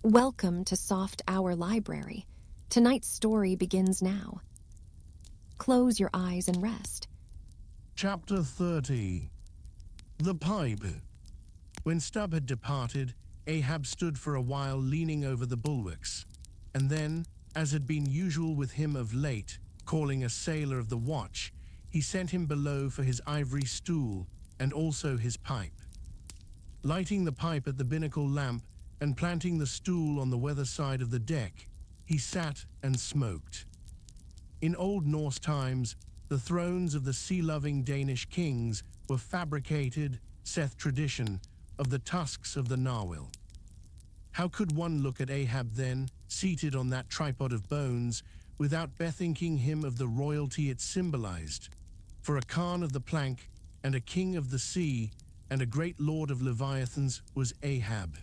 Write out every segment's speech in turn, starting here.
Welcome to Soft Hour Library. Tonight's story begins now. Close your eyes and rest. Chapter 30. The Pipe. When Stubb had departed, Ahab stood for a while leaning over the bulwarks, and then, as had been usual with him of late, calling a sailor of the watch, he sent him below for his ivory stool and also his pipe. Lighting the pipe at the binnacle lamp and planting the stool on the weather side of the deck, he sat and smoked. In Old Norse times, the thrones of the sea-loving Danish kings were fabricated, saith tradition, of the tusks of the narwhal. How could one look at Ahab then, seated on that tripod of bones, without bethinking him of the royalty it symbolized? For a Khan of the plank, and a king of the sea, and a great lord of leviathans was Ahab.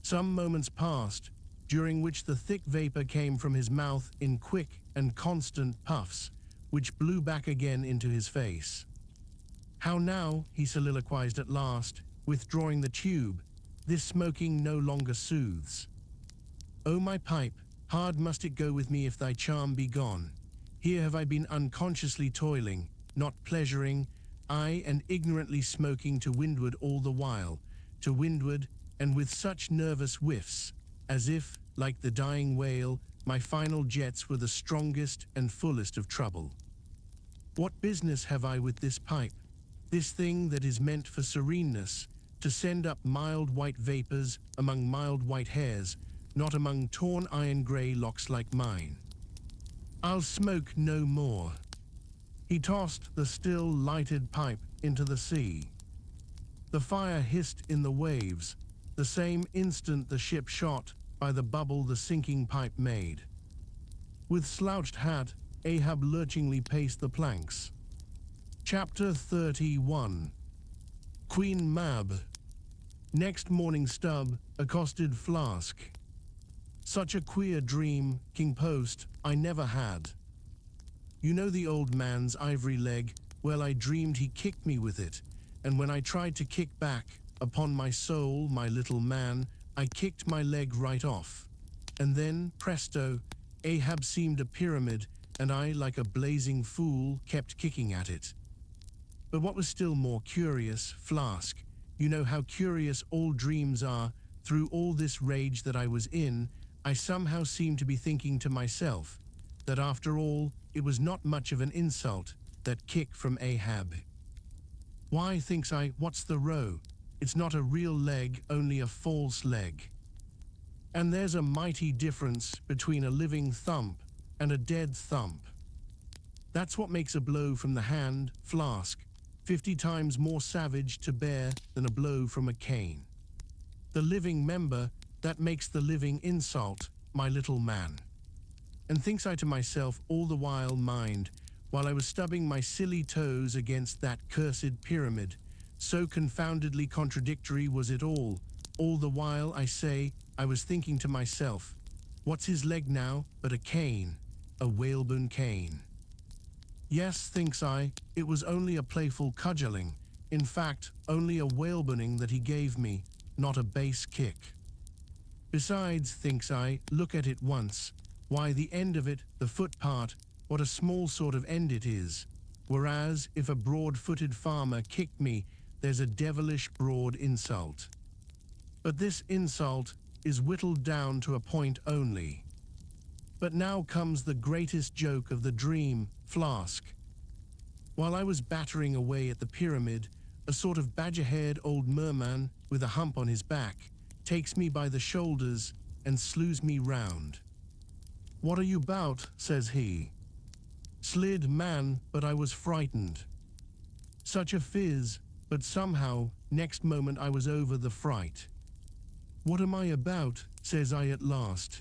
Some moments passed, during which the thick vapor came from his mouth in quick and constant puffs, which blew back again into his face. How now, he soliloquized at last, withdrawing the tube, this smoking no longer soothes. O my pipe, hard must it go with me if thy charm be gone. Here have I been unconsciously toiling, not pleasuring, aye, and ignorantly smoking to windward all the while, to windward, and with such nervous whiffs, as if, like the dying whale, my final jets were the strongest and fullest of trouble. What business have I with this pipe, this thing that is meant for sereneness, to send up mild white vapors among mild white hairs, not among torn iron grey locks like mine? I'll smoke no more. He tossed the still lighted pipe into the sea. The fire hissed in the waves, the same instant the ship shot by the bubble the sinking pipe made. With slouched hat, Ahab lurchingly paced the planks. Chapter 31. Queen Mab. Next morning Stubb accosted Flask. Such a queer dream, King Post, I never had. You know the old man's ivory leg? Well, I dreamed he kicked me with it, and when I tried to kick back, upon my soul, my little man, I kicked my leg right off. And then, presto, Ahab seemed a pyramid, and I, like a blazing fool, kept kicking at it. But what was still more curious, Flask, you know how curious all dreams are, through all this rage that I was in, I somehow seemed to be thinking to myself, that after all, it was not much of an insult, that kick from Ahab. Why, thinks I, what's the row? It's not a real leg, only a false leg. And there's a mighty difference between a living thump and a dead thump. That's what makes a blow from the hand, Flask, 50 times more savage to bear than a blow from a cane. The living member, that makes the living insult, my little man. And thinks I to myself all the while, mind, while I was stubbing my silly toes against that cursed pyramid, so confoundedly contradictory was it all the while, I say, I was thinking to myself, what's his leg now but a cane, a whalebone cane? Yes, thinks I, it was only a playful cudgeling, in fact, only a whaleboning that he gave me, not a base kick. Besides, thinks I, look at it once, why the end of it, the foot part, what a small sort of end it is, whereas if a broad-footed farmer kicked me, there's a devilish broad insult. But this insult is whittled down to a point only. But now comes the greatest joke of the dream, Flask. While I was battering away at the pyramid, a sort of badger-haired old merman with a hump on his back takes me by the shoulders and slews me round. What are you bout? Says he. Slid, man, but I was frightened. Such a fizz, but somehow, next moment I was over the fright. What am I about? Says I at last.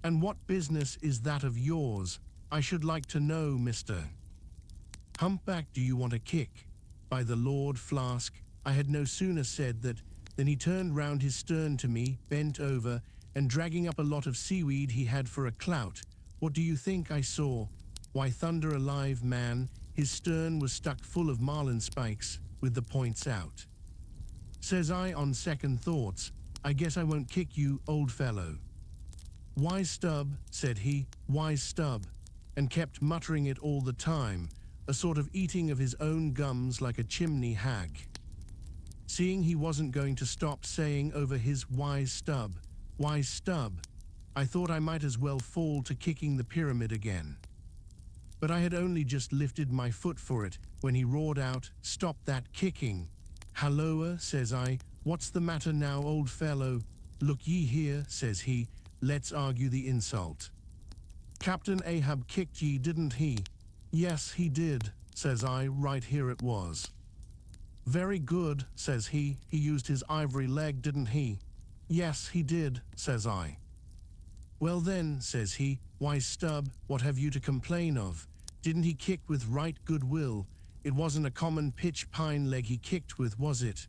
And what business is that of yours? I should like to know, mister. Humpback, do you want a kick? By the Lord, Flask, I had no sooner said that, than he turned round his stern to me, bent over, and dragging up a lot of seaweed he had for a clout. What do you think I saw? Why, thunder alive, man, his stern was stuck full of marlin spikes, with the points out. Says I on second thoughts, I guess I won't kick you, old fellow." "Wise stub," said he, "wise stub," and kept muttering it all the time, a sort of eating of his own gums like a chimney hag. Seeing he wasn't going to stop saying over his wise stub, I thought I might as well fall to kicking the pyramid again. But I had only just lifted my foot for it when he roared out, "Stop that kicking." "Halloa," says I, "what's the matter now, old fellow?" "Look ye here," says he, "let's argue the insult. Captain Ahab kicked ye, didn't he?" "Yes, he did," says I, "right here it was." "Very good," says he used his ivory leg, didn't he?" "Yes, he did," says I. "Well then," says he, "wise stub, what have you to complain of? Didn't he kick with right good will? It wasn't a common pitch pine leg he kicked with, was it?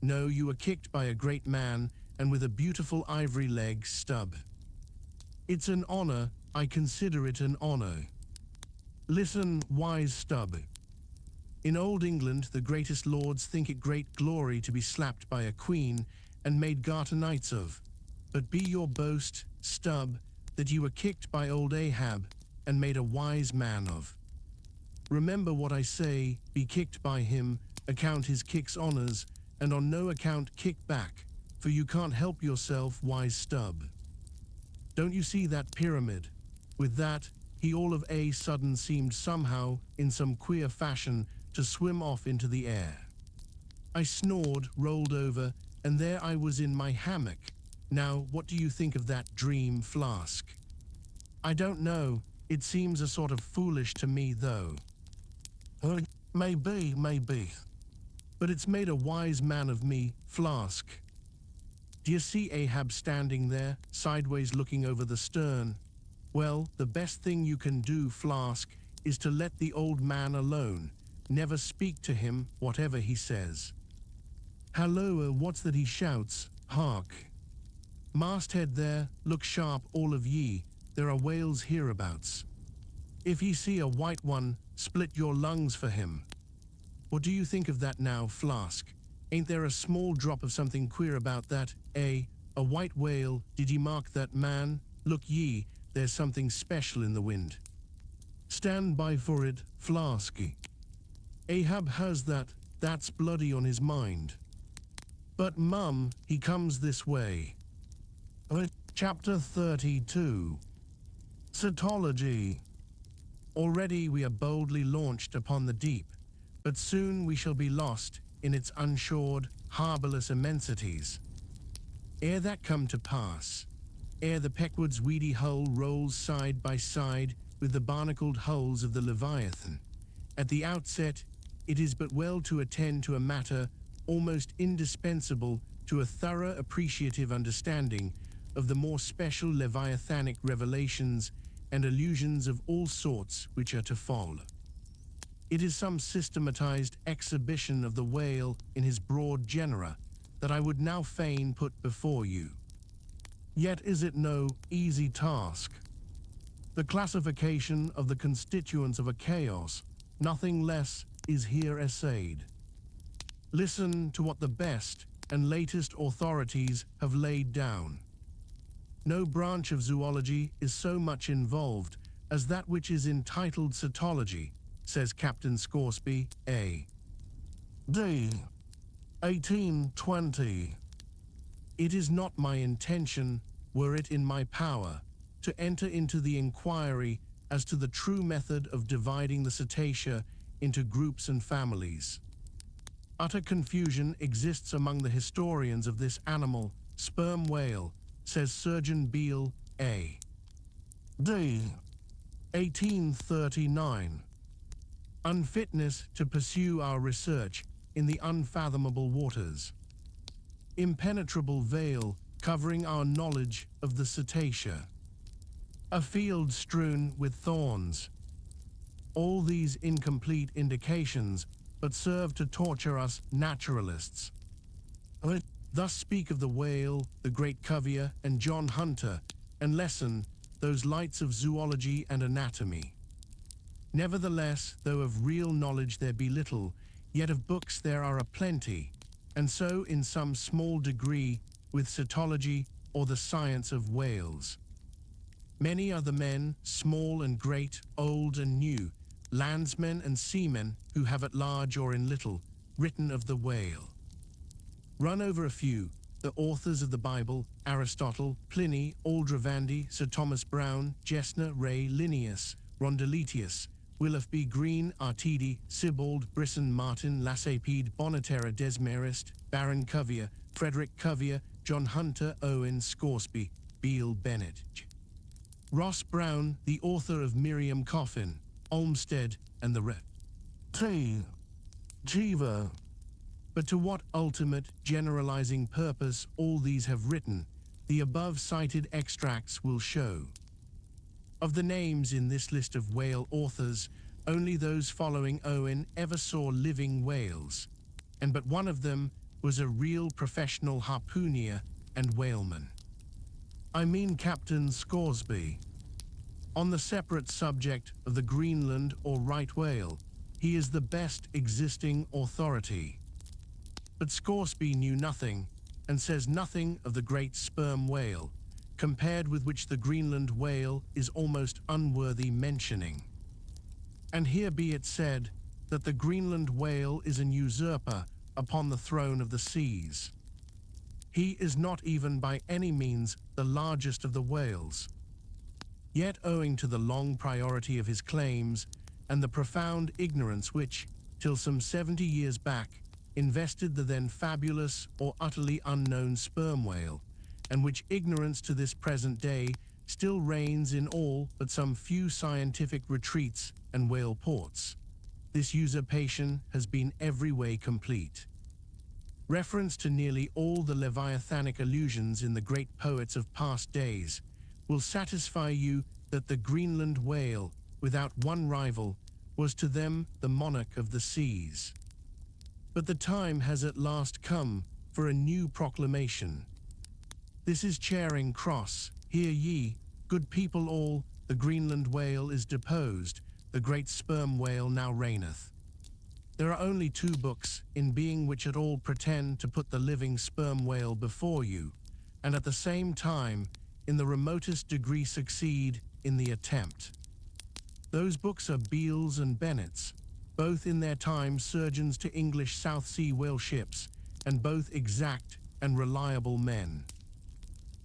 No, you were kicked by a great man, and with a beautiful ivory leg, stub. It's an honor, I consider it an honor. Listen, wise stub. In old England, the greatest lords think it great glory to be slapped by a queen and made garter knights of. But be your boast, stub, that you were kicked by old Ahab and made a wise man of. Remember what I say, be kicked by him, account his kicks honors, and on no account kick back, for you can't help yourself, wise stub. Don't you see that pyramid? With that, he all of a sudden seemed somehow, in some queer fashion, to swim off into the air. I snored, rolled over, and there I was in my hammock. Now, what do you think of that dream, Flask? I don't know. It seems a sort of foolish to me, though. Maybe. But it's made a wise man of me, Flask. Do you see Ahab standing there, sideways looking over the stern? Well, the best thing you can do, Flask, is to let the old man alone. Never speak to him, whatever he says. Halloa, what's that he shouts? Hark! Masthead there, look sharp, all of ye, there are whales hereabouts. If ye see a white one, split your lungs for him. What do you think of that now, Flask? Ain't there a small drop of something queer about that, eh? A white whale, did ye mark that, man? Look ye, there's something special in the wind. Stand by for it, Flasky. Ahab has that's bloody on his mind. But mum, he comes this way. Chapter 32. Cetology. Already we are boldly launched upon the deep, but soon we shall be lost in its unshored, harborless immensities. Ere that come to pass, ere the Peckwood's weedy hull rolls side by side with the barnacled hulls of the Leviathan, at the outset it is but well to attend to a matter almost indispensable to a thorough appreciative understanding of the more special Leviathanic revelations and allusions of all sorts which are to fall. It is some systematized exhibition of the whale in his broad genera that I would now fain put before you. Yet is it no easy task. The classification of the constituents of a chaos, nothing less, is here essayed. Listen to what the best and latest authorities have laid down. No branch of zoology is so much involved as that which is entitled cetology, says Captain Scoresby, A. D. 1820. It is not my intention, were it in my power, to enter into the inquiry as to the true method of dividing the cetacea into groups and families. Utter confusion exists among the historians of this animal, sperm whale, says Surgeon Beale, A. D. 1839. Unfitness to pursue our research in the unfathomable waters. Impenetrable veil covering our knowledge of the cetacea. A field strewn with thorns. All these incomplete indications but serve to torture us naturalists. Thus speak of the whale, the great Cuvier, and John Hunter, and lessen those lights of zoology and anatomy. Nevertheless, though of real knowledge there be little, yet of books there are a plenty, and so in some small degree with cetology or the science of whales. Many are the men, small and great, old and new, landsmen and seamen who have at large or in little written of the whale. Run over a few: the authors of the Bible, Aristotle, Pliny, Aldrovandi, Sir Thomas Browne, Gesner, Ray, Linnaeus, Rondeletius, Willoughby, Green, Artedi, Sibbald, Brisson, Martin, Lasapede, Bonatera, Desmarest, Baron Cuvier, Frederick Cuvier, John Hunter, Owen, Scoresby, Beale, Bennett, Ross Brown, the author of Miriam Coffin, Olmsted, and the rest. Jiva. But to what ultimate, generalizing purpose all these have written, the above-cited extracts will show. Of the names in this list of whale authors, only those following Owen ever saw living whales, and but one of them was a real professional harpooner and whaleman. I mean Captain Scoresby. On the separate subject of the Greenland or right whale, he is the best existing authority. But Scoresby knew nothing, and says nothing of the great sperm whale, compared with which the Greenland whale is almost unworthy mentioning. And here be it said that the Greenland whale is an usurper upon the throne of the seas. He is not even by any means the largest of the whales. Yet owing to the long priority of his claims and the profound ignorance which, till some 70 years back, invested the then fabulous or utterly unknown sperm whale, and which ignorance to this present day still reigns in all but some few scientific retreats and whale ports, this usurpation has been every way complete. Reference to nearly all the leviathanic allusions in the great poets of past days will satisfy you that the Greenland whale, without one rival, was to them the monarch of the seas. But the time has at last come for a new proclamation. This is Charing Cross. Hear ye, good people all, the Greenland whale is deposed, the great sperm whale now reigneth. There are only two books in being which at all pretend to put the living sperm whale before you, and at the same time, in the remotest degree succeed in the attempt. Those books are Beale's and Bennett's, both in their time surgeons to English South Sea whale ships, and both exact and reliable men.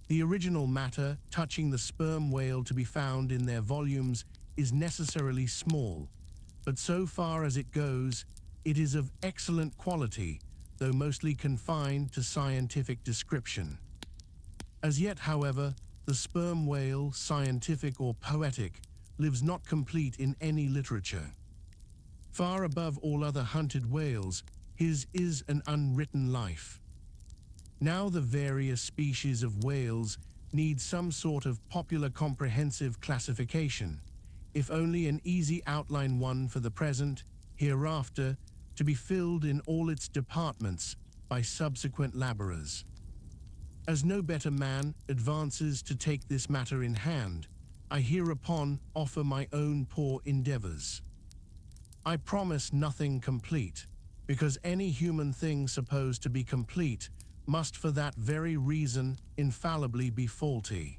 The original matter touching the sperm whale to be found in their volumes is necessarily small, but so far as it goes, it is of excellent quality, though mostly confined to scientific description. As yet, however, the sperm whale, scientific or poetic, lives not complete in any literature. Far above all other hunted whales, his is an unwritten life. Now the various species of whales need some sort of popular comprehensive classification, if only an easy outline one for the present, hereafter, to be filled in all its departments by subsequent laborers. As no better man advances to take this matter in hand, I hereupon offer my own poor endeavors. I promise nothing complete, because any human thing supposed to be complete must for that very reason infallibly be faulty.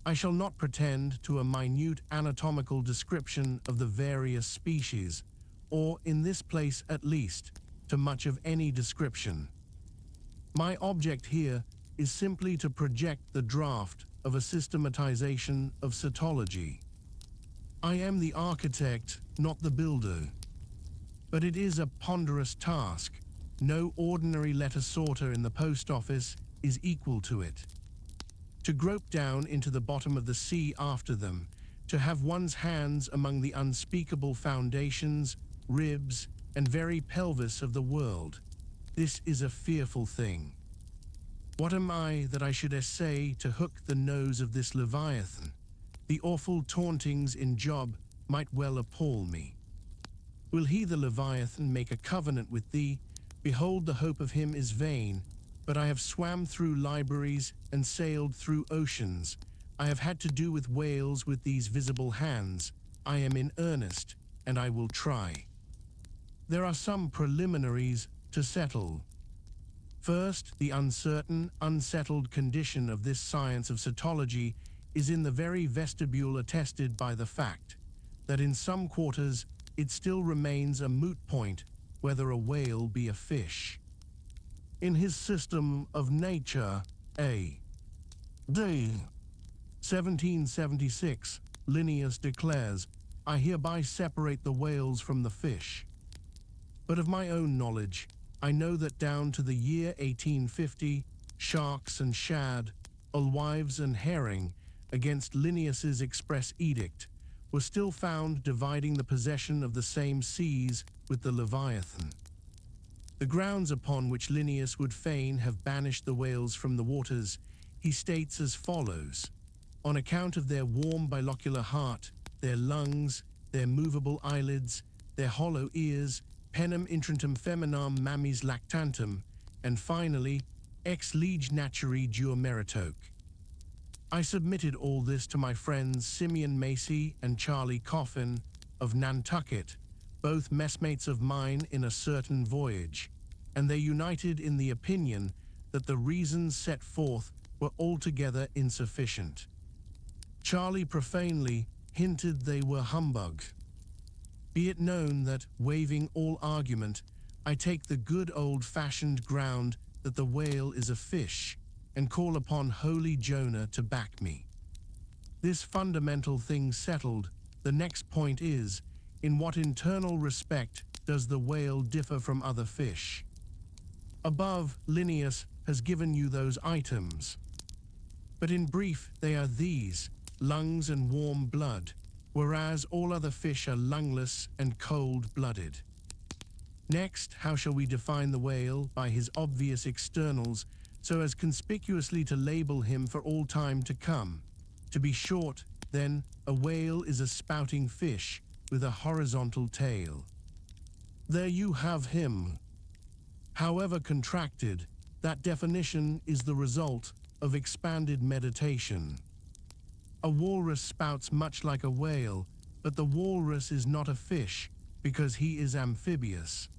I shall not pretend to a minute anatomical description of the various species, or in this place at least, to much of any description. My object here is simply to project the draft of a systematization of cetology. I am the architect, not the builder. But it is a ponderous task. No ordinary letter sorter in the post office is equal to it. To grope down into the bottom of the sea after them, to have one's hands among the unspeakable foundations, ribs, and very pelvis of the world, this is a fearful thing. What am I that I should essay to hook the nose of this Leviathan? The awful tauntings in Job might well appall me. Will he, the Leviathan, make a covenant with thee? Behold, the hope of him is vain. But I have swam through libraries and sailed through oceans. I have had to do with whales with these visible hands. I am in earnest, and I will try. There are some preliminaries to settle. First, the uncertain, unsettled condition of this science of cetology is in the very vestibule attested by the fact that in some quarters it still remains a moot point whether a whale be a fish. In his system of nature, A. D. 1776, Linnaeus declares, "I hereby separate the whales from the fish." But of my own knowledge, I know that down to the year 1850, sharks and shad, alewives and herring, against Linnaeus's express edict, were still found dividing the possession of the same seas with the Leviathan. The grounds upon which Linnaeus would fain have banished the whales from the waters, he states as follows: on account of their warm bilocular heart, their lungs, their movable eyelids, their hollow ears, penem intrantum feminam mammis lactantum, and finally, ex lege naturi dua meritoque. I submitted all this to my friends Simeon Macy and Charlie Coffin of Nantucket, both messmates of mine in a certain voyage, and they united in the opinion that the reasons set forth were altogether insufficient. Charlie profanely hinted they were humbug. Be it known that, waiving all argument, I take the good old-fashioned ground that the whale is a fish, and call upon holy Jonah to back me. This fundamental thing settled, the next point is, in what internal respect does the whale differ from other fish? Above, Linnaeus has given you those items. But in brief, they are these: lungs and warm blood, whereas all other fish are lungless and cold-blooded. Next, how shall we define the whale by his obvious externals so as conspicuously to label him for all time to come? To be short, then, a whale is a spouting fish with a horizontal tail. There you have him. However contracted, that definition is the result of expanded meditation. A walrus spouts much like a whale, but the walrus is not a fish because he is amphibious.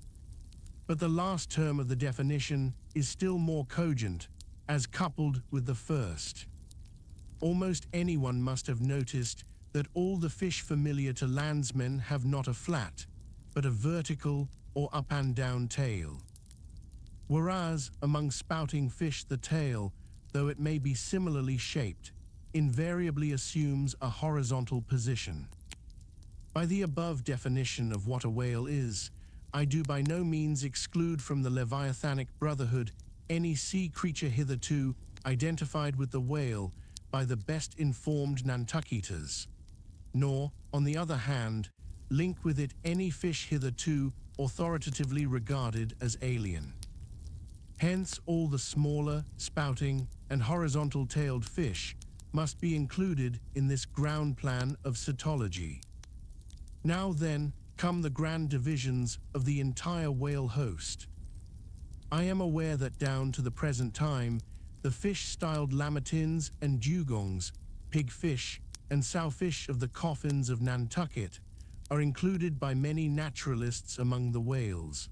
But the last term of the definition is still more cogent, as coupled with the first. Almost anyone must have noticed that all the fish familiar to landsmen have not a flat, but a vertical or up and down tail. Whereas among spouting fish the tail, though it may be similarly shaped, invariably assumes a horizontal position. By the above definition of what a whale is, I do by no means exclude from the Leviathanic brotherhood any sea creature hitherto identified with the whale by the best informed Nantucketers, nor, on the other hand, link with it any fish hitherto authoritatively regarded as alien. Hence, all the smaller, spouting, and horizontal-tailed fish must be included in this ground plan of cetology. Now then, come the grand divisions of the entire whale host. I am aware that down to the present time, the fish-styled lamatins and dugongs, pigfish, and sowfish of the coffins of Nantucket are included by many naturalists among the whales.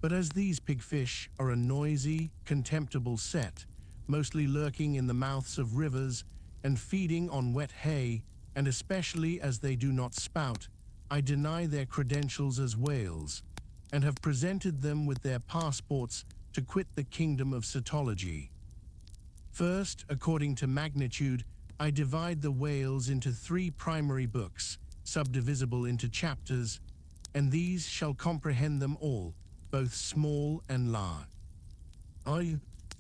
But as these pigfish are a noisy, contemptible set, mostly lurking in the mouths of rivers and feeding on wet hay, and especially as they do not spout, I deny their credentials as whales, and have presented them with their passports to quit the kingdom of cetology. First, according to magnitude, I divide the whales into 3 primary books, subdivisible into chapters, and these shall comprehend them all, both small and large.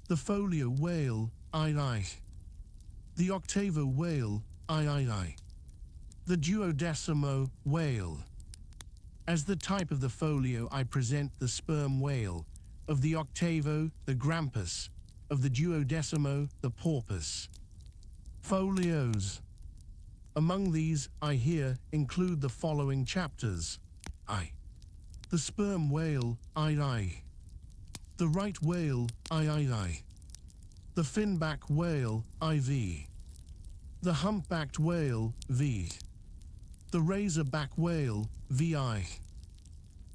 The folio whale, I. The octavo whale, I. The duodecimo whale. As the type of the folio, I present the sperm whale, of the octavo, the grampus, of the duodecimo, the porpoise. Folios. Among these, I here include the following chapters. The sperm whale, I. The right whale, I. The finback whale, IV. The humpbacked whale, V. The razorback whale, VI.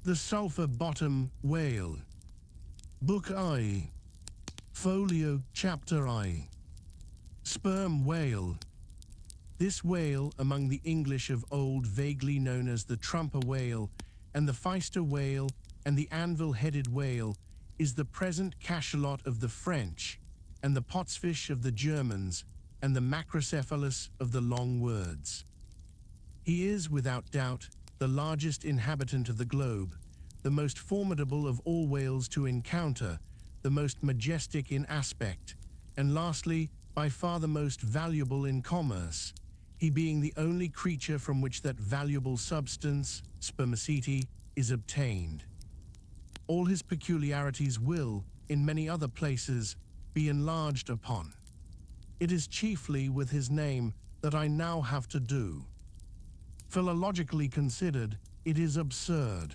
The sulphur bottom whale. Book I. Folio Chapter I. Sperm whale. This whale, among the English of old vaguely known as the trumper whale and the pfister whale and the anvil-headed whale, is the present cachalot of the French and the potsfish of the Germans and the macrocephalus of the long words. He is, without doubt, the largest inhabitant of the globe, the most formidable of all whales to encounter, the most majestic in aspect, and lastly, by far the most valuable in commerce, he being the only creature from which that valuable substance, spermaceti, is obtained. All his peculiarities will, in many other places, be enlarged upon. It is chiefly with his name that I now have to do. Philologically considered, it is absurd.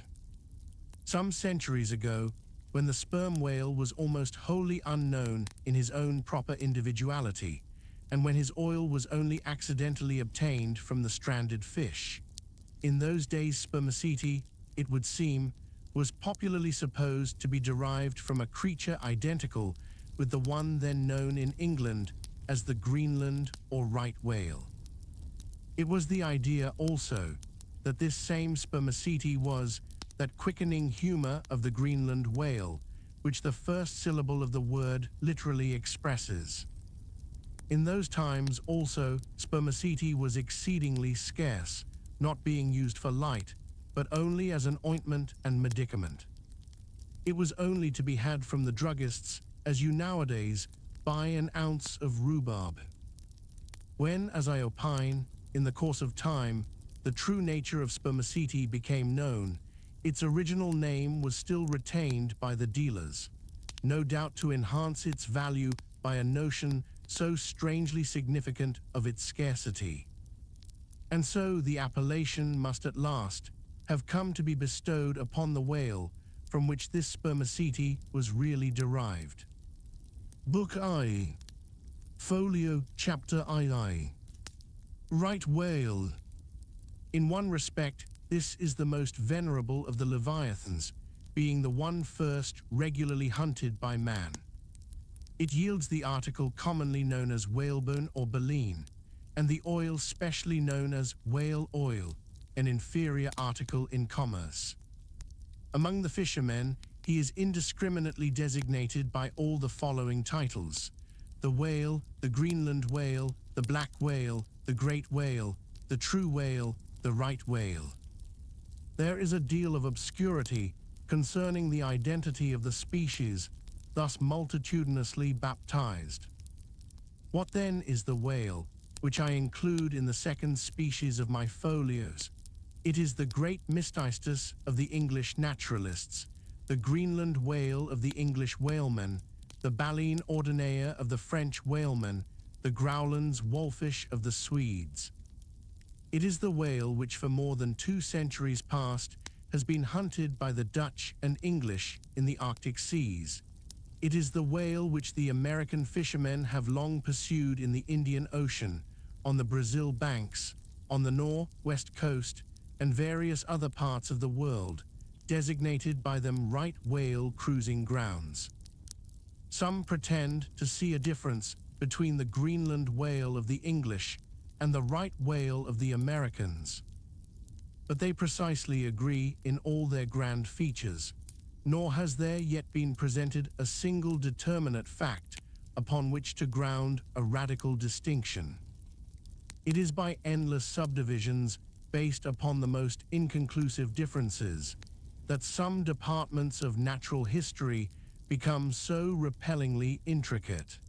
Some centuries ago, when the sperm whale was almost wholly unknown in his own proper individuality, and when his oil was only accidentally obtained from the stranded fish. In those days spermaceti, it would seem, was popularly supposed to be derived from a creature identical with the one then known in England as the Greenland or right whale. It was the idea also that this same spermaceti was that quickening humor of the Greenland whale, which the first syllable of the word literally expresses. In those times also, spermaceti was exceedingly scarce, not being used for light, but only as an ointment and medicament. It was only to be had from the druggists, as you nowadays buy an ounce of rhubarb. When, as I opine, in the course of time, the true nature of spermaceti became known, its original name was still retained by the dealers, no doubt to enhance its value by a notion so strangely significant of its scarcity. And so the appellation must at last have come to be bestowed upon the whale from which this spermaceti was really derived. Book I. Folio Chapter II. Right whale. In one respect, this is the most venerable of the leviathans, being the one first regularly hunted by man. It yields the article commonly known as whalebone or baleen, and the oil specially known as whale oil, an inferior article in commerce. Among the fishermen, he is indiscriminately designated by all the following titles: the whale, the Greenland whale, the black whale, the great whale, the true whale, the right whale. There is a deal of obscurity concerning the identity of the species, thus multitudinously baptized. What then is the whale, which I include in the second species of my folios? It is the great mystistus of the English naturalists, the Greenland whale of the English whalemen, the baleine ordinaire of the French whalemen, the growlands wolfish of the Swedes. It is the whale which for more than 2 centuries past has been hunted by the Dutch and English in the Arctic seas. It is the whale which the American fishermen have long pursued in the Indian Ocean, on the Brazil banks, on the north-west coast, and various other parts of the world, designated by them right whale cruising grounds. Some pretend to see a difference between the Greenland whale of the English and the right whale of the Americans. But they precisely agree in all their grand features, nor has there yet been presented a single determinate fact upon which to ground a radical distinction. It is by endless subdivisions based upon the most inconclusive differences that some departments of natural history become so repellingly intricate.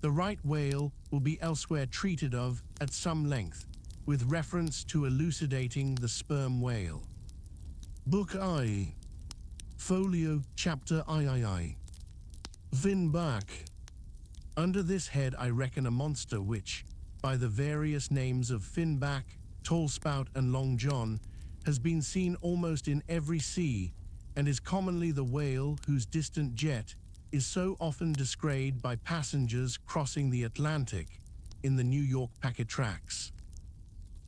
The right whale will be elsewhere treated of at some length, with reference to elucidating the sperm whale. Book I. Folio Chapter III. Finback. Under this head I reckon a monster which, by the various names of finback, tallspout, and long john, has been seen almost in every sea, and is commonly the whale whose distant jet is so often descried by passengers crossing the Atlantic in the New York packet tracks.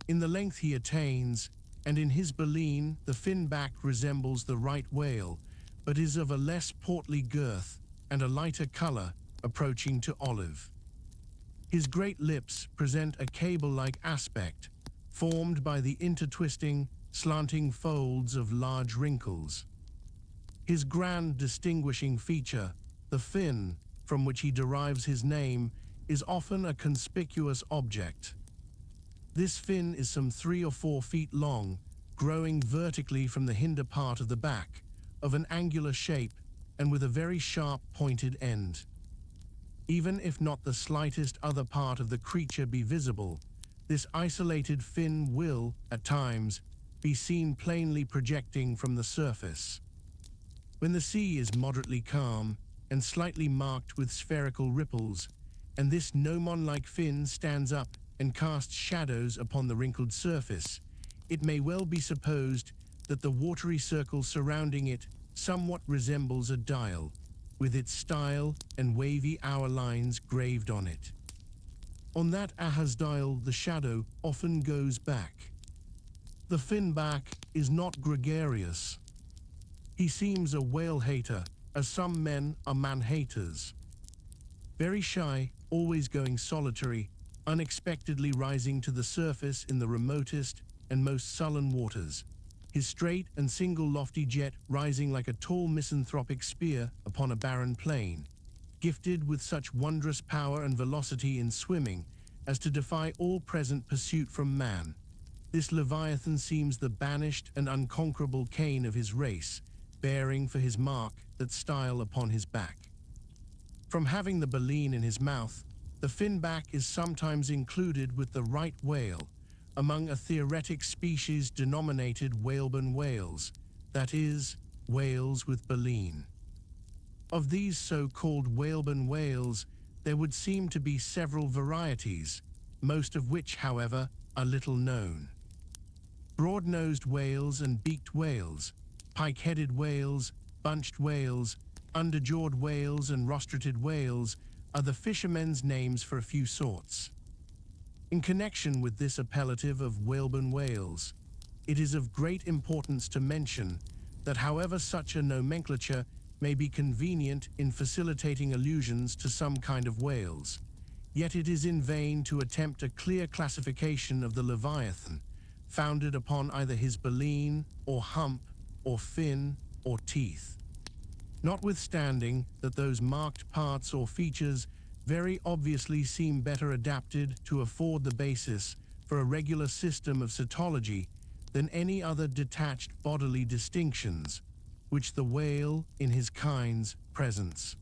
In the length he attains, and in his baleen, the finback resembles the right whale, but is of a less portly girth, and a lighter color approaching to olive. His great lips present a cable-like aspect, formed by the intertwisting, slanting folds of large wrinkles. His grand distinguishing feature, the fin, from which he derives his name, is often a conspicuous object. This fin is some 3 or 4 feet long, growing vertically from the hinder part of the back, of an angular shape, and with a very sharp pointed end. Even if not the slightest other part of the creature be visible, this isolated fin will, at times, be seen plainly projecting from the surface. When the sea is moderately calm and slightly marked with spherical ripples, and this gnomon-like fin stands up and casts shadows upon the wrinkled surface, it may well be supposed that the watery circle surrounding it somewhat resembles a dial, with its style and wavy hour lines graved on it. On that Ahaz dial the shadow often goes back. The finback is not gregarious. He seems a whale-hater, as some men are man-haters. Very shy, always going solitary, unexpectedly rising to the surface in the remotest and most sullen waters, his straight and single lofty jet rising like a tall misanthropic spear upon a barren plain, gifted with such wondrous power and velocity in swimming as to defy all present pursuit from man. This Leviathan seems the banished and unconquerable Cain of his race, bearing for his mark that style upon his back. From having the baleen in his mouth, the finback is sometimes included with the right whale, among a theoretic species denominated whalebone whales, that is, whales with baleen. Of these so-called whalebone whales, there would seem to be several varieties, most of which, however, are little known. Broad-nosed whales and beaked whales, pike-headed whales, bunched whales, underjawed whales and rostrated whales are the fishermen's names for a few sorts. In connection with this appellative of whalebone whales, it is of great importance to mention that however such a nomenclature may be convenient in facilitating allusions to some kind of whales, yet it is in vain to attempt a clear classification of the Leviathan, founded upon either his baleen, or hump, or fin, or teeth. Notwithstanding that those marked parts or features very obviously seem better adapted to afford the basis for a regular system of cytology than any other detached bodily distinctions, which the whale in his kinds presents.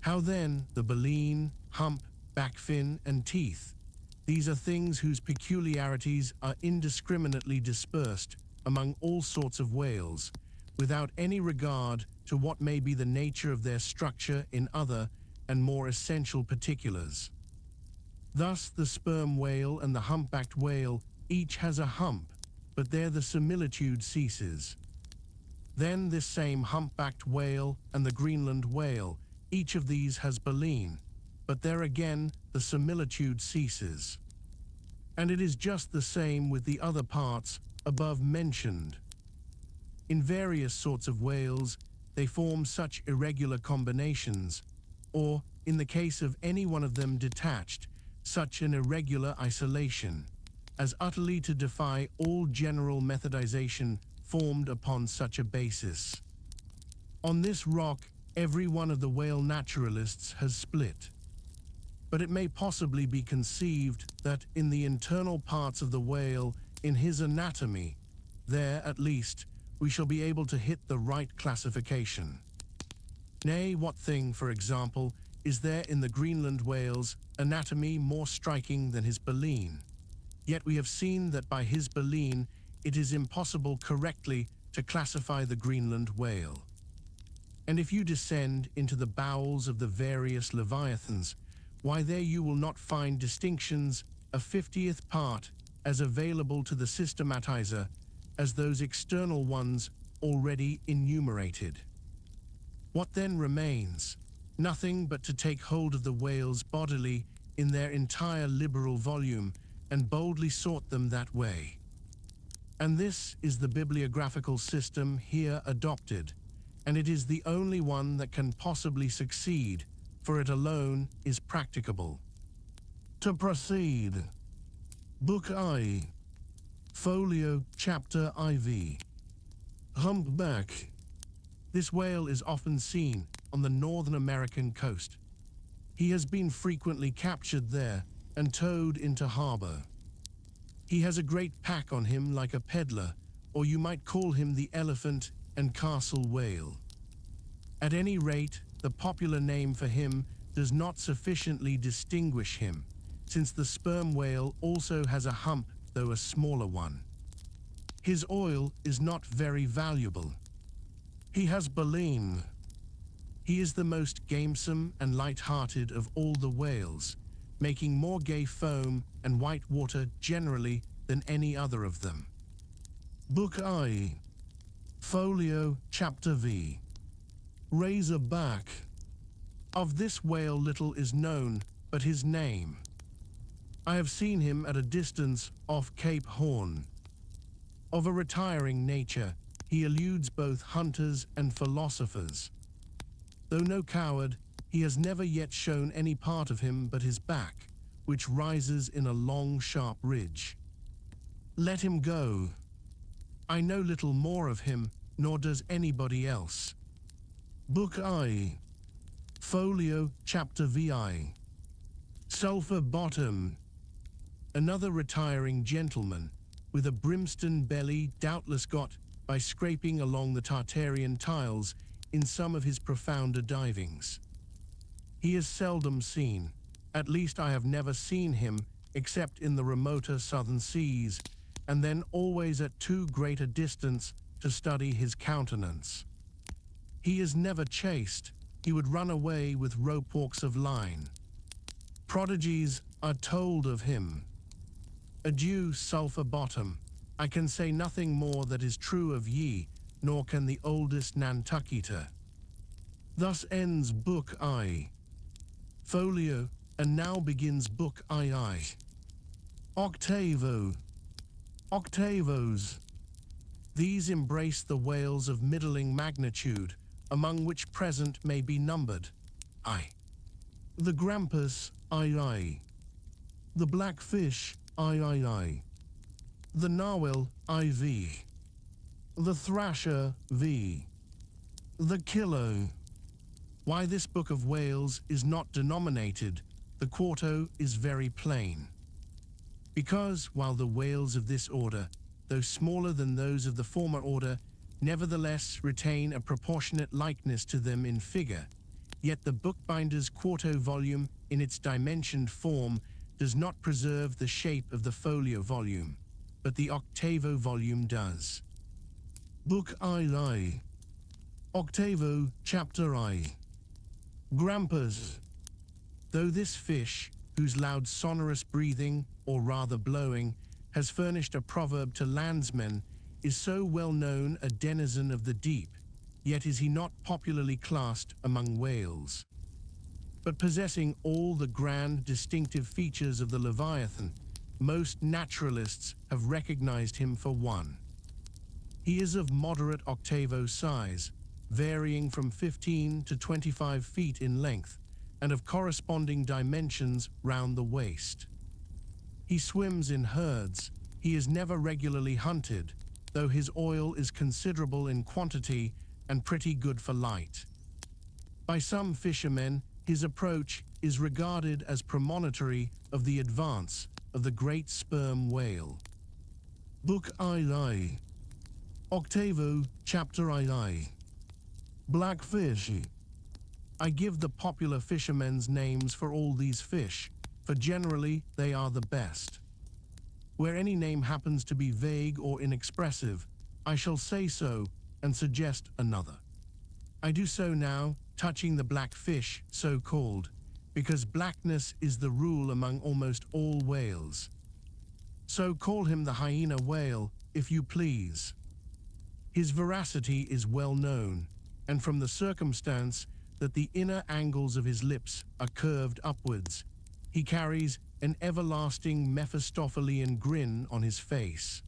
How then the baleen, hump, back fin, and teeth? These are things whose peculiarities are indiscriminately dispersed among all sorts of whales, without any regard to what may be the nature of their structure in other and more essential particulars. Thus the sperm whale and the humpbacked whale each has a hump, but there the similitude ceases. Then this same humpbacked whale and the Greenland whale, each of these has baleen, but there again the similitude ceases. And it is just the same with the other parts above mentioned. In various sorts of whales, they form such irregular combinations, or, in the case of any one of them detached, such an irregular isolation, as utterly to defy all general methodization formed upon such a basis. On this rock, every one of the whale naturalists has split. But it may possibly be conceived that in the internal parts of the whale, in his anatomy, there, at least, we shall be able to hit the right classification. Nay, what thing, for example, is there in the Greenland whale's anatomy more striking than his baleen? Yet we have seen that by his baleen it is impossible correctly to classify the Greenland whale. And if you descend into the bowels of the various leviathans, why there you will not find distinctions a 50th part as available to the systematizer as those external ones already enumerated. What then remains? Nothing but to take hold of the whales bodily in their entire liberal volume and boldly sort them that way. And this is the bibliographical system here adopted, and it is the only one that can possibly succeed, for it alone is practicable. To proceed. Book I. Folio Chapter IV. Humpback. This whale is often seen on the Northern American coast. He has been frequently captured there and towed into harbor. He has a great pack on him like a peddler, or you might call him the elephant and castle whale. At any rate, the popular name for him does not sufficiently distinguish him, since the sperm whale also has a hump, though a smaller one. His oil is not very valuable. He has baleen. He is the most gamesome and light-hearted of all the whales, making more gay foam and white water generally than any other of them. Book I. Folio Chapter V. Razorback. Of this whale little is known but his name. I have seen him at a distance off Cape Horn. Of a retiring nature, he eludes both hunters and philosophers. Though no coward, he has never yet shown any part of him but his back, which rises in a long, sharp ridge. Let him go. I know little more of him, nor does anybody else. Book I. Folio Chapter VI. Sulphur Bottom. Another retiring gentleman, with a brimstone belly doubtless got by scraping along the Tartarian tiles in some of his profounder divings. He is seldom seen, at least I have never seen him except in the remoter southern seas, and then always at too great a distance to study his countenance. He is never chased, he would run away with rope-walks of line. Prodigies are told of him. Adieu, Sulphur Bottom. I can say nothing more that is true of ye, nor can the oldest Nantucketer. Thus ends Book I. Folio, and now begins Book II. Octavo. Octavos. These embrace the whales of middling magnitude, among which present may be numbered I. The grampus II. The blackfish III. The narwhal IV. The thrasher V. The kilo. Why this book of whales is not denominated, the quarto is very plain. Because while the whales of this order, though smaller than those of the former order, nevertheless retain a proportionate likeness to them in figure, yet the bookbinder's quarto volume in its dimensioned form does not preserve the shape of the folio volume, but the octavo volume does. Book II. Octavo Chapter I. Grampus. Though this fish, whose loud sonorous breathing, or rather blowing, has furnished a proverb to landsmen, is so well known a denizen of the deep, yet is he not popularly classed among whales. But possessing all the grand distinctive features of the Leviathan, most naturalists have recognized him for one. He is of moderate octavo size, varying from 15 to 25 feet in length, and of corresponding dimensions round the waist. He swims in herds. He is never regularly hunted, though his oil is considerable in quantity and pretty good for light. By some fishermen, his approach is regarded as premonitory of the advance of the great sperm whale. Book II. Octavo Chapter II. Blackfish. I give the popular fishermen's names for all these fish, for generally they are the best. Where any name happens to be vague or inexpressive, I shall say so and suggest another. I do so now, touching the blackfish, so called, because blackness is the rule among almost all whales. So call him the hyena whale, if you please. His veracity is well known, and from the circumstance that the inner angles of his lips are curved upwards, he carries an everlasting Mephistophelian grin on his face.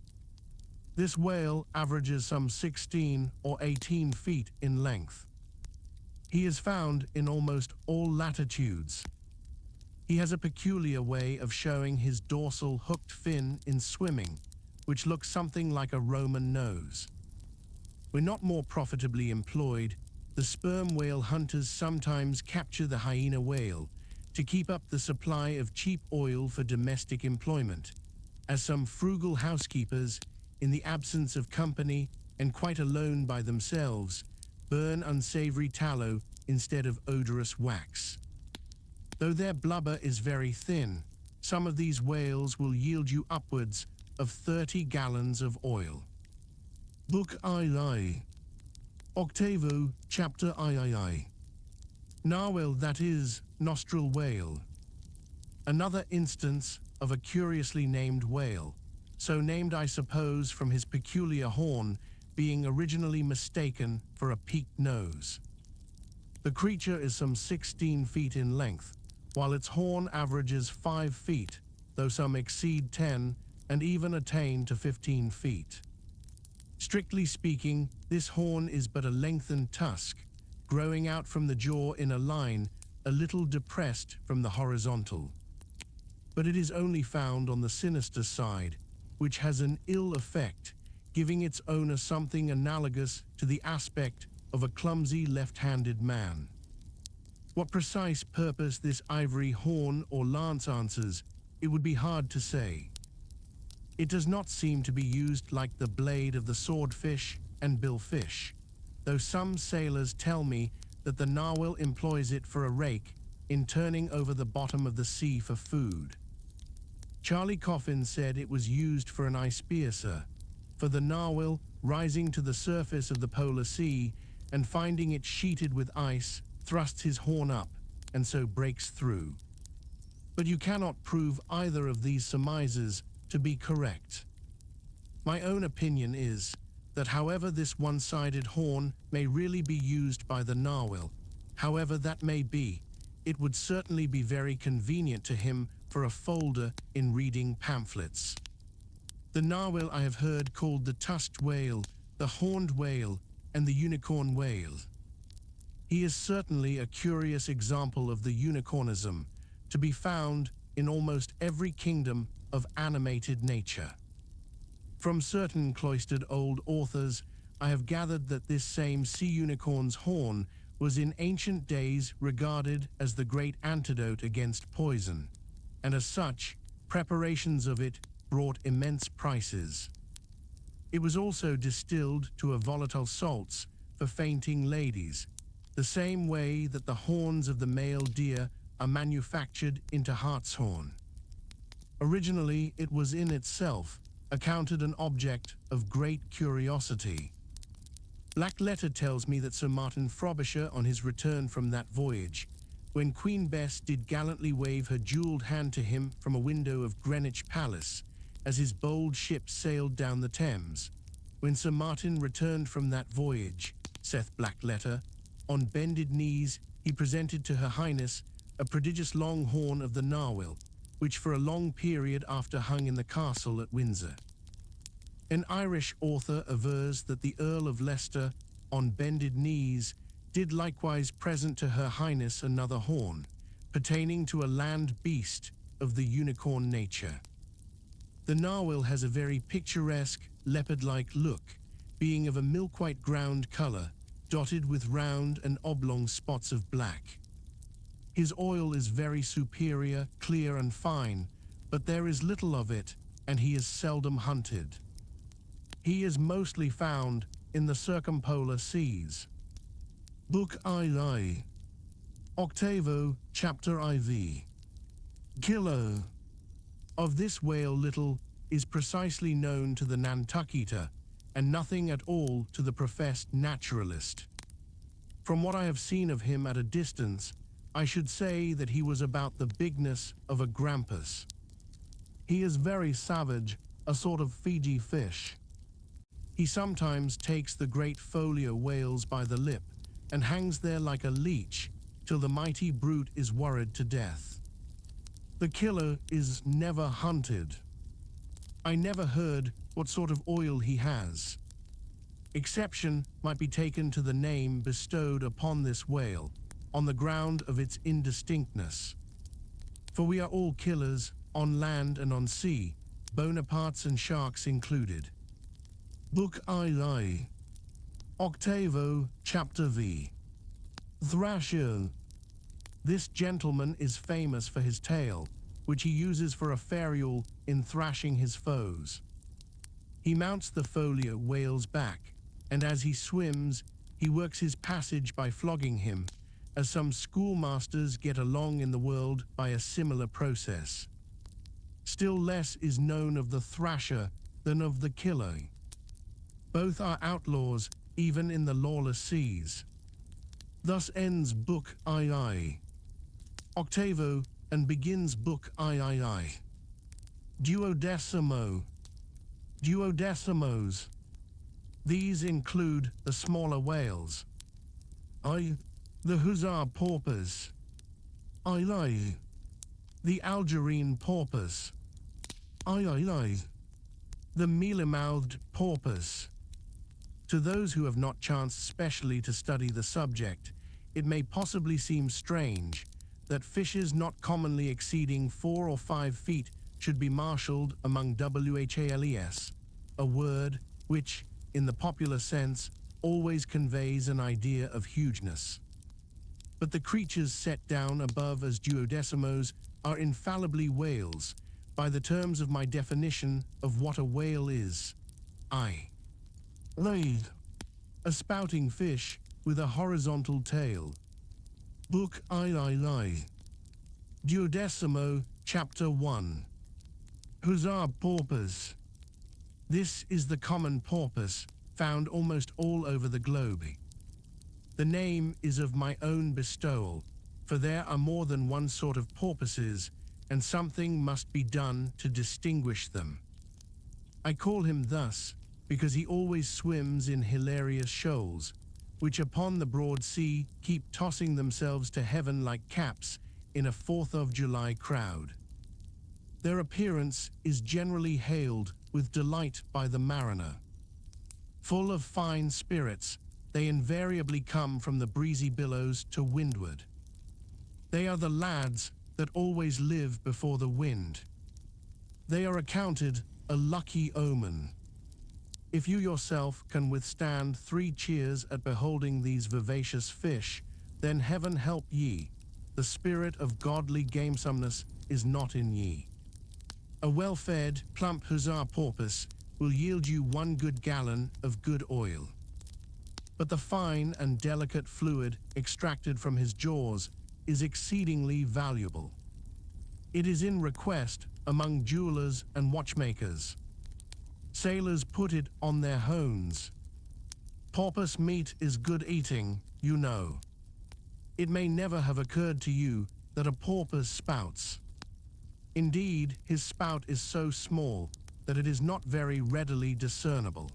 This whale averages some 16 or 18 feet in length. He is found in almost all latitudes. He has a peculiar way of showing his dorsal hooked fin in swimming, which looks something like a Roman nose. When not more profitably employed, the sperm whale hunters sometimes capture the hyena whale to keep up the supply of cheap oil for domestic employment, as some frugal housekeepers, in the absence of company and quite alone by themselves, burn unsavory tallow instead of odorous wax. Though their blubber is very thin, some of these whales will yield you upwards of 30 gallons of oil. Book I. Octavo, chapter I. Narwhal, that is, nostril whale. Another instance of a curiously named whale, so named I suppose from his peculiar horn being originally mistaken for a peaked nose. The creature is some 16 feet in length, while its horn averages 5 feet, though some exceed 10 and even attain to 15 feet. Strictly speaking, this horn is but a lengthened tusk, growing out from the jaw in a line a little depressed from the horizontal. But it is only found on the sinister side, which has an ill effect, giving its owner something analogous to the aspect of a clumsy left-handed man. What precise purpose this ivory horn or lance answers, it would be hard to say. It does not seem to be used like the blade of the swordfish and billfish, though some sailors tell me that the narwhal employs it for a rake in turning over the bottom of the sea for food. Charlie Coffin said it was used for an ice piercer, for the narwhal, rising to the surface of the polar sea and finding it sheeted with ice, thrusts his horn up and so breaks through. But you cannot prove either of these surmises to be correct. My own opinion is that however this one-sided horn may really be used by the narwhal, however that may be, it would certainly be very convenient to him for a folder in reading pamphlets. The narwhal I have heard called the tusked whale, the horned whale, and the unicorn whale. He is certainly a curious example of the unicornism, to be found in almost every kingdom of animated nature. From certain cloistered old authors, I have gathered that this same sea unicorn's horn was in ancient days regarded as the great antidote against poison, and as such, preparations of it brought immense prices. It was also distilled to a volatile salts for fainting ladies, the same way that the horns of the male deer are manufactured into hartshorn. Originally, it was in itself accounted an object of great curiosity. Black Letter tells me that Sir Martin Frobisher, on his return from that voyage, when Queen Bess did gallantly wave her jewelled hand to him from a window of Greenwich Palace, as his bold ship sailed down the Thames, when Sir Martin returned from that voyage, saith Black Letter, on bended knees he presented to Her Highness a prodigious long horn of the narwhal, which for a long period after hung in the castle at Windsor. An Irish author avers that the Earl of Leicester, on bended knees, did likewise present to Her Highness another horn, pertaining to a land beast of the unicorn nature. The narwhal has a very picturesque, leopard-like look, being of a milk-white ground color, dotted with round and oblong spots of black. His oil is very superior, clear and fine, but there is little of it, and he is seldom hunted. He is mostly found in the circumpolar seas. Book I. Octavo, chapter IV. Kilo. Of this whale little is precisely known to the Nantucketer, and nothing at all to the professed naturalist. From what I have seen of him at a distance, I should say that he was about the bigness of a grampus. He is very savage, a sort of Fiji fish. He sometimes takes the great folio whales by the lip and hangs there like a leech till the mighty brute is worried to death. The killer is never hunted. I never heard what sort of oil he has. Exception might be taken to the name bestowed upon this whale, on the ground of its indistinctness. For we are all killers, on land and on sea, Bonapartes and sharks included. Book II. Octavo, Chapter V. Thrasher. This gentleman is famous for his tail, which he uses for a ferial in thrashing his foes. He mounts the folio whale's back, and as he swims, he works his passage by flogging him, as some schoolmasters get along in the world by a similar process. Still less is known of the thrasher than of the killer. Both are outlaws, even in the lawless seas. Thus ends Book II. Octavo, and begins Book III. Duodecimo. Duodecimos. These include the smaller whales. The hussar porpoise. The Algerine porpoise. The mealy-mouthed porpoise. To those who have not chanced specially to study the subject, it may possibly seem strange that fishes not commonly exceeding 4 or 5 feet should be marshaled among whales, a word which, in the popular sense, always conveys an idea of hugeness. But the creatures set down above as duodecimos are infallibly whales, by the terms of my definition of what a whale is. A spouting fish with a horizontal tail. Book II. Duodecimo, Chapter 1. Hussar porpoise. This is the common porpoise, found almost all over the globe. The name is of my own bestowal, for there are more than one sort of porpoises, and something must be done to distinguish them. I call him thus because he always swims in hilarious shoals, which upon the broad sea keep tossing themselves to heaven like caps in a 4th of July crowd. Their appearance is generally hailed with delight by the mariner. Full of fine spirits, they invariably come from the breezy billows to windward. They are the lads that always live before the wind. They are accounted a lucky omen. If you yourself can withstand 3 cheers at beholding these vivacious fish, then heaven help ye, the spirit of godly gamesomeness is not in ye. A well-fed, plump hussar porpoise will yield you 1 good gallon of good oil. But the fine and delicate fluid extracted from his jaws is exceedingly valuable. It is in request among jewelers and watchmakers. Sailors put it on their hones. Porpoise meat is good eating, you know. It may never have occurred to you that a porpoise spouts. Indeed, his spout is so small that it is not very readily discernible.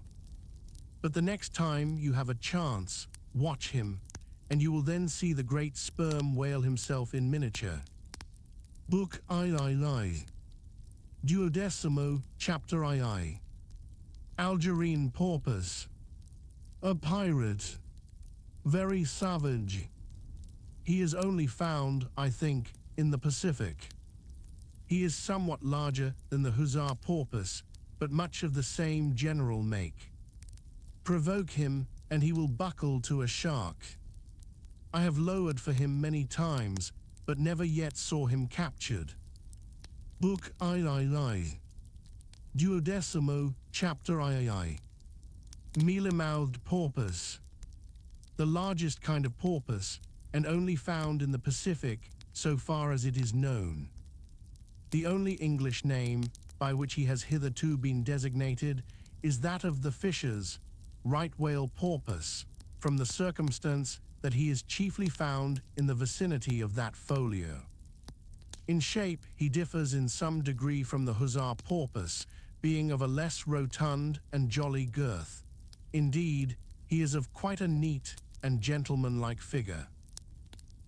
But the next time you have a chance, watch him, and you will then see the great sperm whale himself in miniature. Book II. Duodecimo, Chapter II. Algerine porpoise. A pirate. Very savage. He is only found, I think, in the Pacific. He is somewhat larger than the hussar porpoise, but much of the same general make. Provoke him, and he will buckle to a shark. I have lowered for him many times, but never yet saw him captured. Book II. Duodecimo, Chapter II. Mealy-mouthed porpoise. The largest kind of porpoise, and only found in the Pacific so far as it is known. The only English name by which he has hitherto been designated is that of the fishers, right whale porpoise, from the circumstance that he is chiefly found in the vicinity of that folio. In shape, he differs in some degree from the hussar porpoise, being of a less rotund and jolly girth. Indeed, he is of quite a neat and gentlemanlike figure.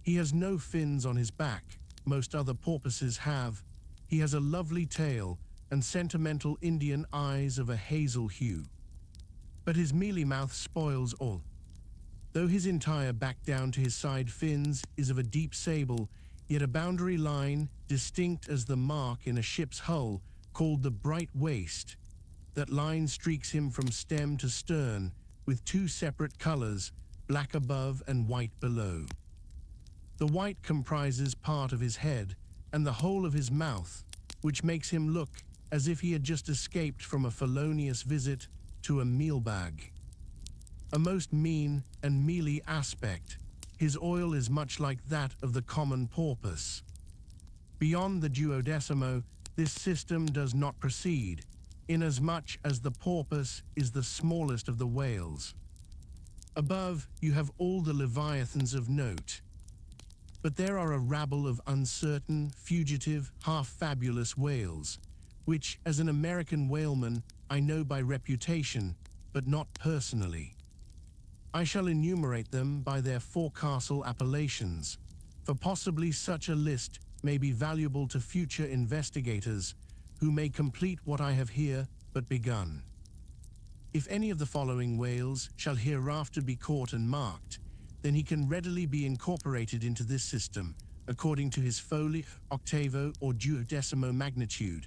He has no fins on his back, most other porpoises have. He has a lovely tail, and sentimental Indian eyes of a hazel hue. But his mealy mouth spoils all. Though his entire back down to his side fins is of a deep sable, yet a boundary line, distinct as the mark in a ship's hull, called the bright waist, that line streaks him from stem to stern, with two separate colors, black above and white below. The white comprises part of his head and the whole of his mouth, which makes him look as if he had just escaped from a felonious visit to a meal bag. A most mean and mealy aspect, his oil is much like that of the common porpoise. Beyond the duodecimo, this system does not proceed, inasmuch as the porpoise is the smallest of the whales. Above, you have all the leviathans of note. But there are a rabble of uncertain, fugitive, half-fabulous whales, which, as an American whaleman, I know by reputation, but not personally. I shall enumerate them by their forecastle appellations, for possibly such a list may be valuable to future investigators who may complete what I have here but begun. If any of the following whales shall hereafter be caught and marked, then he can readily be incorporated into this system according to his folio, octavo, or duodecimo magnitude: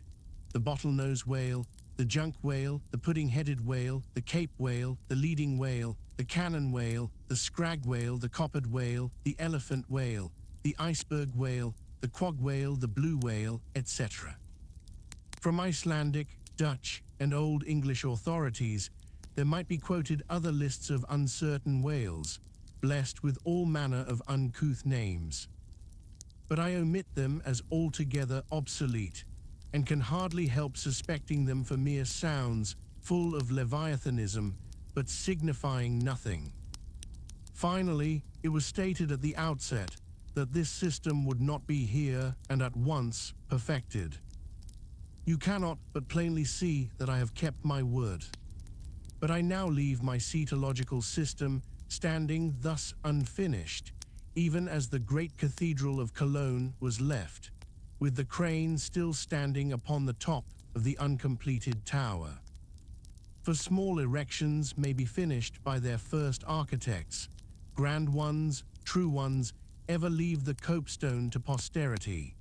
the bottlenose whale, the junk whale, the pudding-headed whale, the cape whale, the leading whale, the cannon whale, the scrag whale, the coppered whale, the elephant whale, the iceberg whale, the quag whale, the blue whale, etc. From Icelandic, Dutch, and Old English authorities, there might be quoted other lists of uncertain whales, blessed with all manner of uncouth names. But I omit them as altogether obsolete, and can hardly help suspecting them for mere sounds full of leviathanism, but signifying nothing. Finally, it was stated at the outset that this system would not be here and at once perfected. You cannot but plainly see that I have kept my word. But I now leave my cetological system standing thus unfinished, even as the great cathedral of Cologne was left, with the crane still standing upon the top of the uncompleted tower. For small erections may be finished by their first architects, grand ones, true ones, ever leave the copestone to posterity.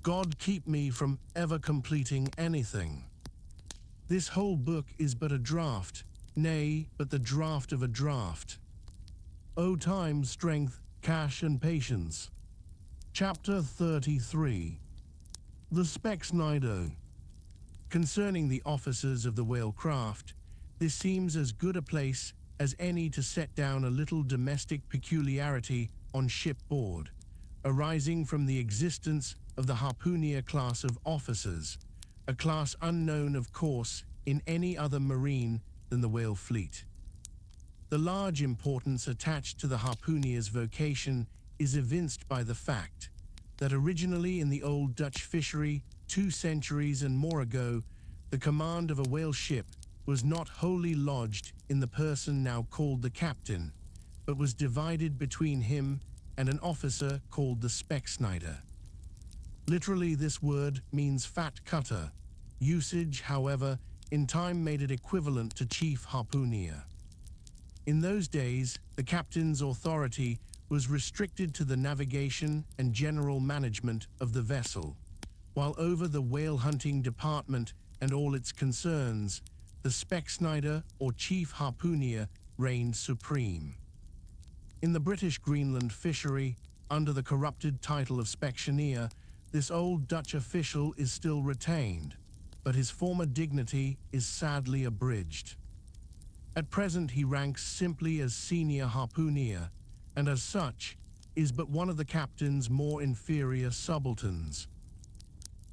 God keep me from ever completing anything. This whole book is but a draft, nay, but the draft of a draft. O time, strength, cash, and patience. Chapter 33. The Specksnido. Concerning the officers of the whale craft, this seems as good a place as any to set down a little domestic peculiarity on shipboard, arising from the existence of the harpooner class of officers, a class unknown, of course, in any other marine than the whale fleet. The large importance attached to the harpooner's vocation is evinced by the fact that originally in the old Dutch fishery, 2 centuries and more ago, the command of a whale ship was not wholly lodged in the person now called the captain, but was divided between him and an officer called the specksnider. Literally, this word means fat cutter. Usage, however, in time made it equivalent to chief harpooner. In those days, the captain's authority was restricted to the navigation and general management of the vessel, while over the whale hunting department and all its concerns, the specksnider or chief harpooner reigned supreme. In the British Greenland fishery, under the corrupted title of specksioneer, this old Dutch official is still retained, but his former dignity is sadly abridged. At present he ranks simply as senior harpooner, and as such is but one of the captain's more inferior subalterns.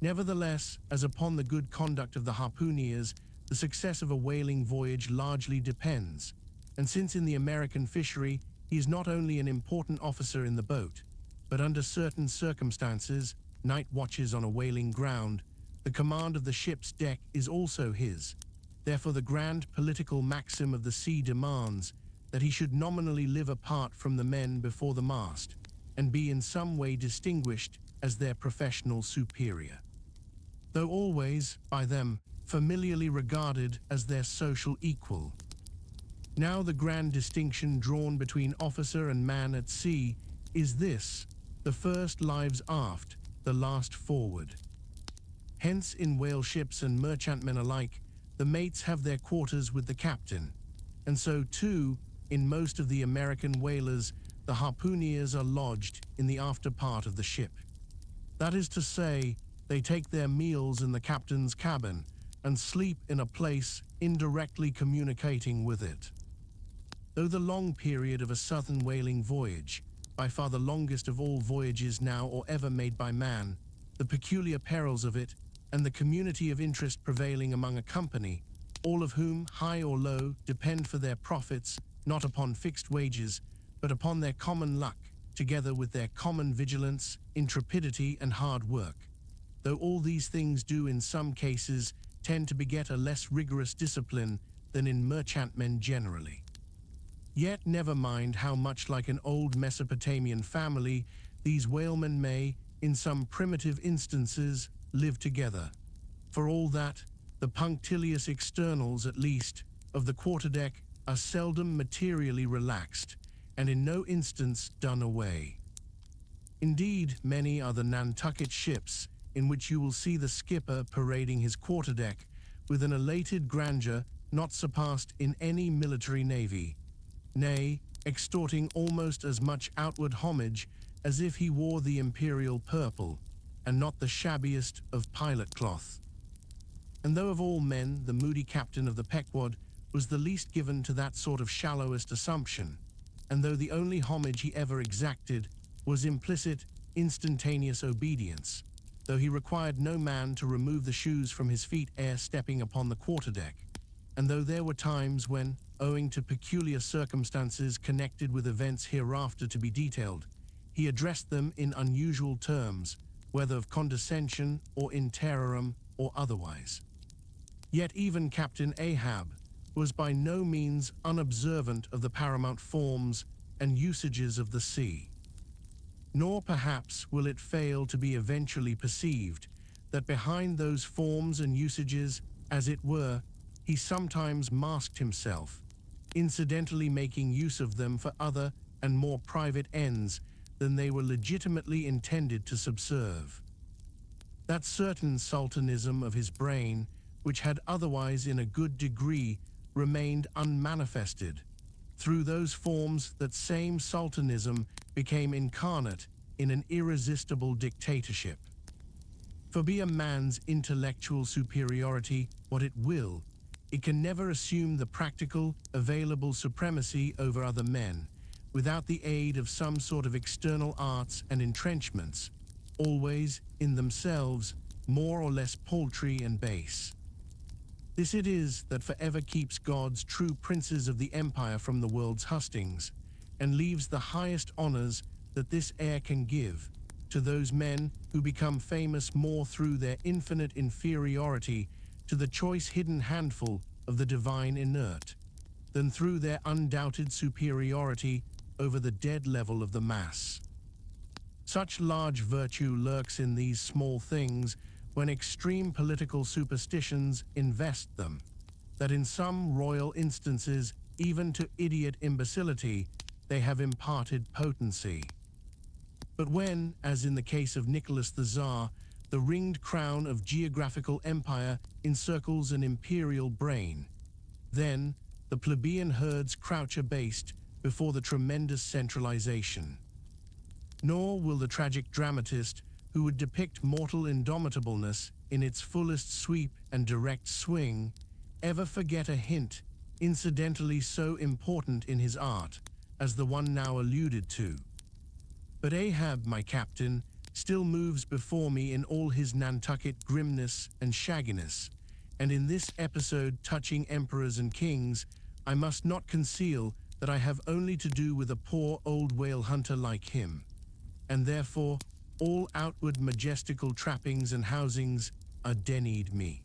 Nevertheless, as upon the good conduct of the harpooneers, the success of a whaling voyage largely depends, and since in the American fishery he is not only an important officer in the boat, but under certain circumstances, night watches on a whaling ground, the command of the ship's deck is also his. Therefore the grand political maxim of the sea demands that he should nominally live apart from the men before the mast, and be in some way distinguished as their professional superior. though always, by them, familiarly regarded as their social equal. Now the grand distinction drawn between officer and man at sea is this: the first lives aft, the last forward. Hence in whale ships and merchantmen alike, the mates have their quarters with the captain, and so too, in most of the American whalers, the harpooneers are lodged in the after part of the ship. That is to say, they take their meals in the captain's cabin and sleep in a place indirectly communicating with it. Though the long period of a southern whaling voyage, by far the longest of all voyages now or ever made by man, the peculiar perils of it, and the community of interest prevailing among a company, all of whom, high or low, depend for their profits, not upon fixed wages, but upon their common luck, together with their common vigilance, intrepidity, and hard work. Though all these things do in some cases tend to beget a less rigorous discipline than in merchantmen generally. Yet never mind how much like an old Mesopotamian family these whalemen may, in some primitive instances, live together. For all that, the punctilious externals, at least, of the quarterdeck are seldom materially relaxed, and in no instance done away. Indeed, many are the Nantucket ships in which you will see the skipper parading his quarterdeck with an elated grandeur not surpassed in any military navy, nay, extorting almost as much outward homage as if he wore the imperial purple, and not the shabbiest of pilot cloth. And though of all men the moody captain of the Pequod was the least given to that sort of shallowest assumption, and though the only homage he ever exacted was implicit, instantaneous obedience, though he required no man to remove the shoes from his feet ere stepping upon the quarterdeck, and though there were times when, owing to peculiar circumstances connected with events hereafter to be detailed, he addressed them in unusual terms, whether of condescension or in terrorem or otherwise. Yet even Captain Ahab was by no means unobservant of the paramount forms and usages of the sea. Nor perhaps will it fail to be eventually perceived that behind those forms and usages, as it were, he sometimes masked himself, incidentally making use of them for other and more private ends than they were legitimately intended to subserve. That certain sultanism of his brain, which had otherwise in a good degree remained unmanifested, through those forms that same sultanism became incarnate in an irresistible dictatorship. For be a man's intellectual superiority what it will, it can never assume the practical, available supremacy over other men, without the aid of some sort of external arts and entrenchments, always, in themselves, more or less paltry and base. This it is that forever keeps God's true princes of the empire from the world's hustings, and leaves the highest honors that this air can give to those men who become famous more through their infinite inferiority to the choice hidden handful of the divine inert, than through their undoubted superiority over the dead level of the mass. Such large virtue lurks in these small things when extreme political superstitions invest them, that in some royal instances, even to idiot imbecility, they have imparted potency. But when, as in the case of Nicholas the Tsar, the ringed crown of geographical empire encircles an imperial brain, then the plebeian herds crouch abased before the tremendous centralization. Nor will the tragic dramatist who would depict mortal indomitableness in its fullest sweep and direct swing ever forget a hint incidentally so important in his art as the one now alluded to. But Ahab, my captain, still moves before me in all his Nantucket grimness and shagginess, and in this episode touching emperors and kings, I must not conceal that I have only to do with a poor old whale hunter like him, and therefore all outward majestical trappings and housings are denied me.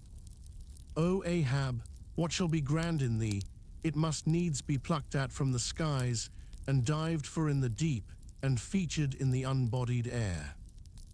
O Ahab, what shall be grand in thee, it must needs be plucked at from the skies, and dived for in the deep, and featured in the unbodied air.